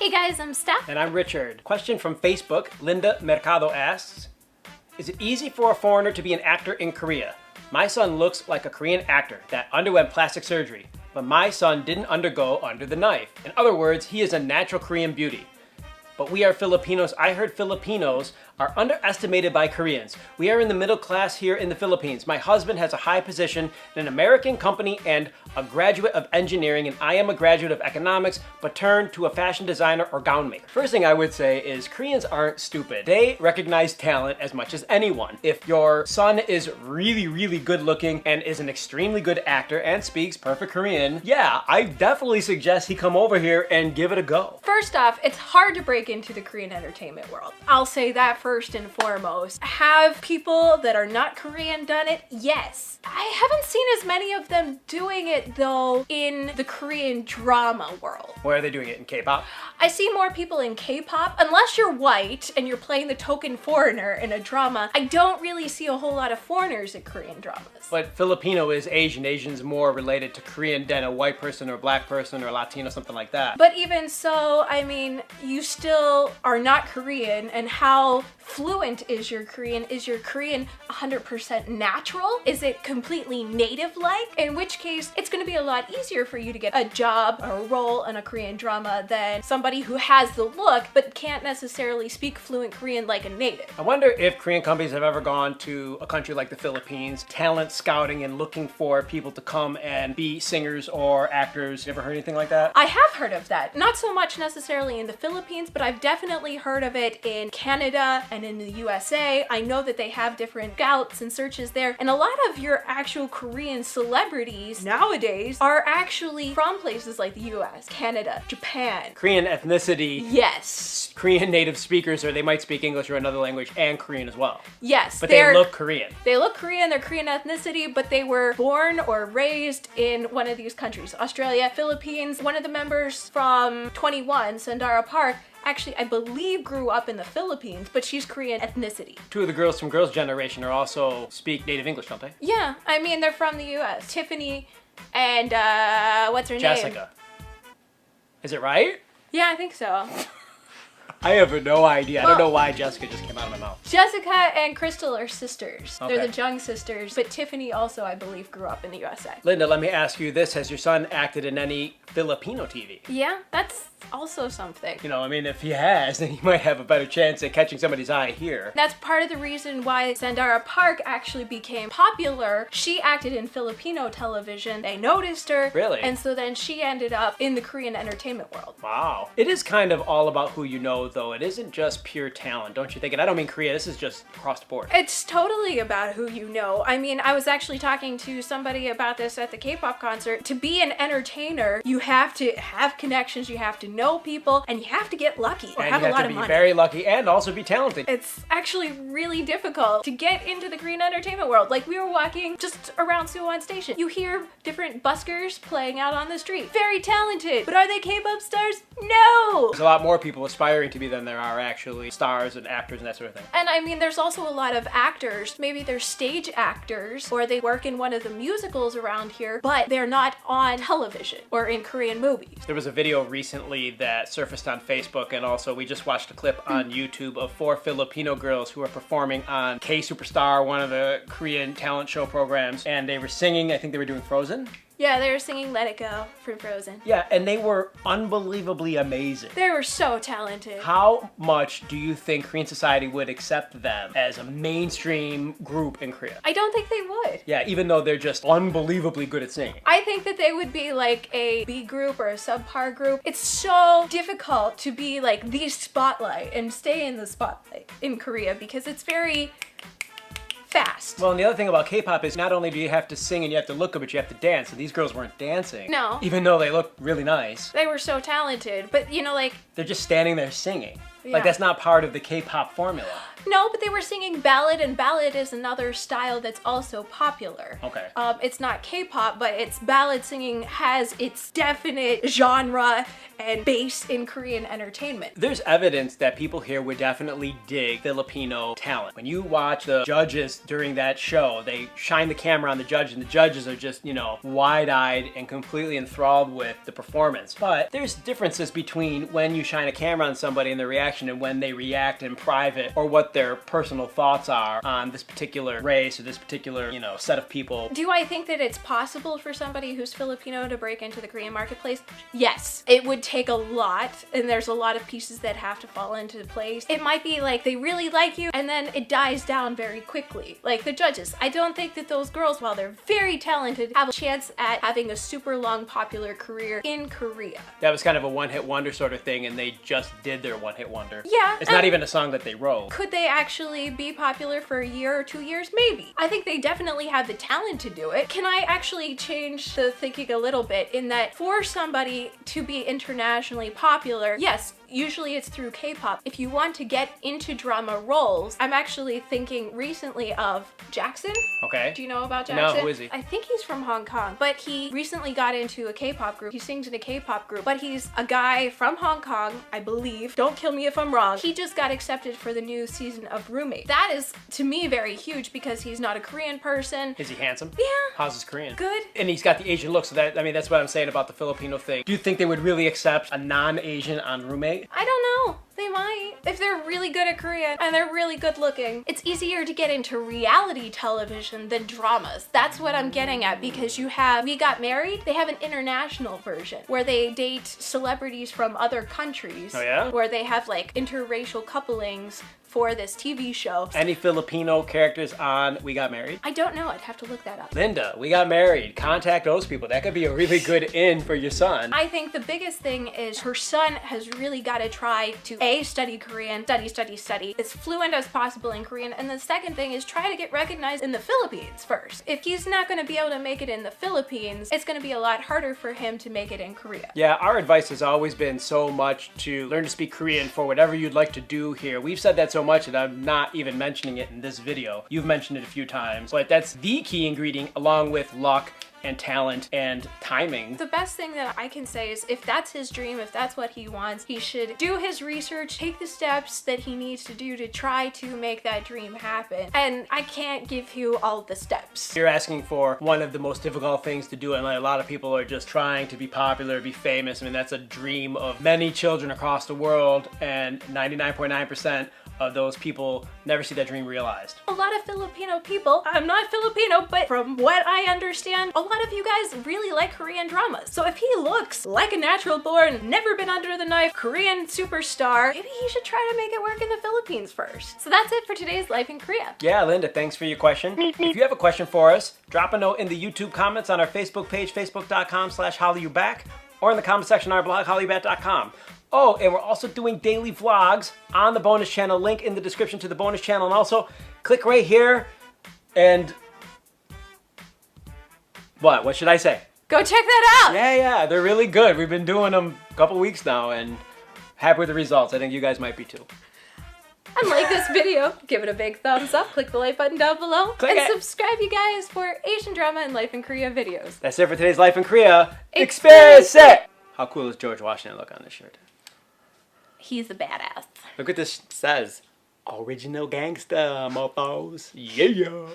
Hey guys, I'm Steph. And I'm Richard. Question from Facebook. Linda Mercado asks, is it easy for a foreigner to be an actor in Korea? My son looks like a Korean actor that underwent plastic surgery, but my son didn't undergo under the knife. In other words, he is a natural Korean beauty. But we are Filipinos. I heard Filipinos are underestimated by Koreans. We are in the middle class here in the Philippines. My husband has a high position in an American company and a graduate of engineering, and I am a graduate of economics, but turned to a fashion designer or gown maker. First thing I would say is Koreans aren't stupid. They recognize talent as much as anyone. If your son is really good looking and is an extremely good actor and speaks perfect Korean, yeah, I definitely suggest he come over here and give it a go. First off, it's hard to break into the Korean entertainment world. I'll say that first and foremost. Have people that are not Korean done it? Yes. I haven't seen as many of them doing it though in the Korean drama world. Where are they doing it? In K-pop? I see more people in K-pop. Unless you're white and you're playing the token foreigner in a drama, I don't really see a whole lot of foreigners in Korean dramas. But Filipino is Asian. Asian's more related to Korean than a white person or a black person or Latino, something like that. But even so, I mean, you still are not Korean, and how fluent is your Korean? Is your Korean 100% natural? Is it completely native-like? In which case, it's gonna be a lot easier for you to get a job or a role in a Korean drama than somebody who has the look but can't necessarily speak fluent Korean like a native. I wonder if Korean companies have ever gone to a country like the Philippines, talent scouting and looking for people to come and be singers or actors. You ever heard anything like that? I have heard of that. Not so much necessarily in the Philippines, but I've definitely heard of it in Canada and in the USA. I know that they have different scouts and searches there, and a lot of your actual Korean celebrities nowadays are actually from places like the US, Canada, Japan. Korean ethnicity. Yes. Korean native speakers, or they might speak English or another language and Korean as well. Yes. But they look Korean. They look Korean, they're Korean ethnicity, but they were born or raised in one of these countries. Australia, Philippines. One of the members from 21, Sandara Park, actually, I believe grew up in the Philippines, but she's Korean ethnicity. Two of the girls from Girls' Generation are also speak native English, don't they? Yeah, I mean, they're from the US. Tiffany and, what's her name? Jessica. Is it right? Yeah, I think so. I have no idea. I don't know why Jessica just came out of my mouth. Jessica and Crystal are sisters. Okay. They're the Jung sisters, but Tiffany also, I believe, grew up in the USA. Linda, let me ask you this. Has your son acted in any Filipino TV? Yeah, that's also something. You know, I mean, if he has, then he might have a better chance at catching somebody's eye here. That's part of the reason why Sandara Park actually became popular. She acted in Filipino television. They noticed her. Really? And so then she ended up in the Korean entertainment world. Wow. It is kind of all about who you know, though. It isn't just pure talent, don't you think? And I don't mean Korea. This is just across the board. It's totally about who you know. I mean, I was actually talking to somebody about this at the K-pop concert. To be an entertainer, you have to have connections, you have to know people, and you have to get lucky or have a lot of money. And you have to be very lucky and also be talented. It's actually really difficult to get into the Korean entertainment world. Like, we were walking just around Suwon Station. You hear different buskers playing out on the street. Very talented, but are they K-pop stars? No! There's a lot more people aspiring to be than there are actually stars and actors and that sort of thing. And I mean, there's also a lot of actors. Maybe they're stage actors, or they work in one of the musicals around here, but they're not on television or in Korean movies. There was a video recently that surfaced on Facebook, and also we just watched a clip on YouTube of 4 Filipino girls who are performing on K-Superstar, one of the Korean talent show programs, and they were singing. I think they were doing Frozen. Yeah, they were singing Let It Go from Frozen. Yeah, and they were unbelievably amazing. They were so talented. How much do you think Korean society would accept them as a mainstream group in Korea? I don't think they would. Yeah, even though they're just unbelievably good at singing. I think that they would be like a B group or a subpar group. It's so difficult to be like the spotlight and stay in the spotlight in Korea because it's very fast. Well, and the other thing about K-pop is not only do you have to sing and you have to look good, but you have to dance. And these girls weren't dancing. No. Even though they looked really nice. They were so talented, but you know, like... They're just standing there singing. Yeah. Like, that's not part of the K-pop formula. No, but they were singing ballad, and ballad is another style that's also popular. Okay. It's not K-pop, but it's ballad singing has its definite genre and base in Korean entertainment. There's evidence that people here would definitely dig Filipino talent. When you watch the judges during that show, they shine the camera on the judges, and the judges are just, you know, wide-eyed and completely enthralled with the performance. But there's differences between when you shine a camera on somebody and their reaction and when they react in private, or what their personal thoughts are on this particular race or this particular, you know, set of people. Do I think that it's possible for somebody who's Filipino to break into the Korean marketplace? Yes. It would take a lot, and there's a lot of pieces that have to fall into place. It might be like they really like you, and then it dies down very quickly. Like the judges. I don't think that those girls, while they're very talented, have a chance at having a super long popular career in Korea. That was kind of a one-hit wonder sort of thing, and they just did their one-hit wonder. Yeah. It's not even a song that they wrote. Could they actually be popular for a year or 2 years? Maybe. I think they definitely have the talent to do it. Can I actually change the thinking a little bit in that for somebody to be internationally popular, yes, usually it's through K-pop. If you want to get into drama roles, I'm actually thinking recently of Jackson. Okay. Do you know about Jackson? No, who is he? I think he's from Hong Kong, but he recently got into a K-pop group. He sings in a K-pop group, but he's a guy from Hong Kong, I believe. Don't kill me if I'm wrong. He just got accepted for the new season of Roommate. That is, to me, very huge because he's not a Korean person. Is he handsome? Yeah. How's his Korean? Good. And he's got the Asian look, so that, I mean, that's what I'm saying about the Filipino thing. Do you think they would really accept a non-Asian on Roommate? I don't know. They might. If they're really good at Korean and they're really good looking. It's easier to get into reality television than dramas. That's what I'm getting at, because you have We Got Married. They have an international version where they date celebrities from other countries. Oh yeah? Where they have like interracial couplings for this TV show. Any Filipino characters on We Got Married? I don't know. I'd have to look that up. Linda, We Got Married. Contact those people. That could be a really good in for your son. I think the biggest thing is her son has really got to try to A, study Korean, study, as fluent as possible in Korean, and the second thing is try to get recognized in the Philippines first. If he's not going to be able to make it in the Philippines, it's going to be a lot harder for him to make it in Korea. Yeah, our advice has always been so much to learn to speak Korean for whatever you'd like to do here. We've said that so much and I'm not even mentioning it in this video. You've mentioned it a few times, but that's the key ingredient along with luck and talent and timing. The best thing that I can say is if that's his dream, if that's what he wants, he should do his research, take the steps that he needs to do to try to make that dream happen. And I can't give you all the steps. You're asking for one of the most difficult things to do, and a lot of people are just trying to be popular, be famous. I mean, that's a dream of many children across the world, and 99.9% of those people never see that dream realized. A lot of Filipino people, I'm not Filipino, but from what I understand, a lot of you guys really like Korean dramas. So if he looks like a natural born, never been under the knife Korean superstar, maybe he should try to make it work in the Philippines first. So that's it for today's Life in Korea. Yeah, Linda, thanks for your question. If you have a question for us, drop a note in the YouTube comments on our Facebook page, facebook.com/hollyyouback, or in the comment section on our blog, hollyyouback.com. Oh, and we're also doing daily vlogs on the bonus channel. Link in the description to the bonus channel. And also, click right here and... What should I say? Go check that out! Yeah, they're really good. We've been doing them a couple weeks now and happy with the results. I think you guys might be too. And like this video, give it a big thumbs up, click the like button down below, Click and it. subscribe you guys for Asian drama and Life in Korea videos. That's it for today's Life in Korea. Experience it! How cool does George Washington look on this shirt? He's a badass. Look what this says. Original gangsta, mofos. Yeah.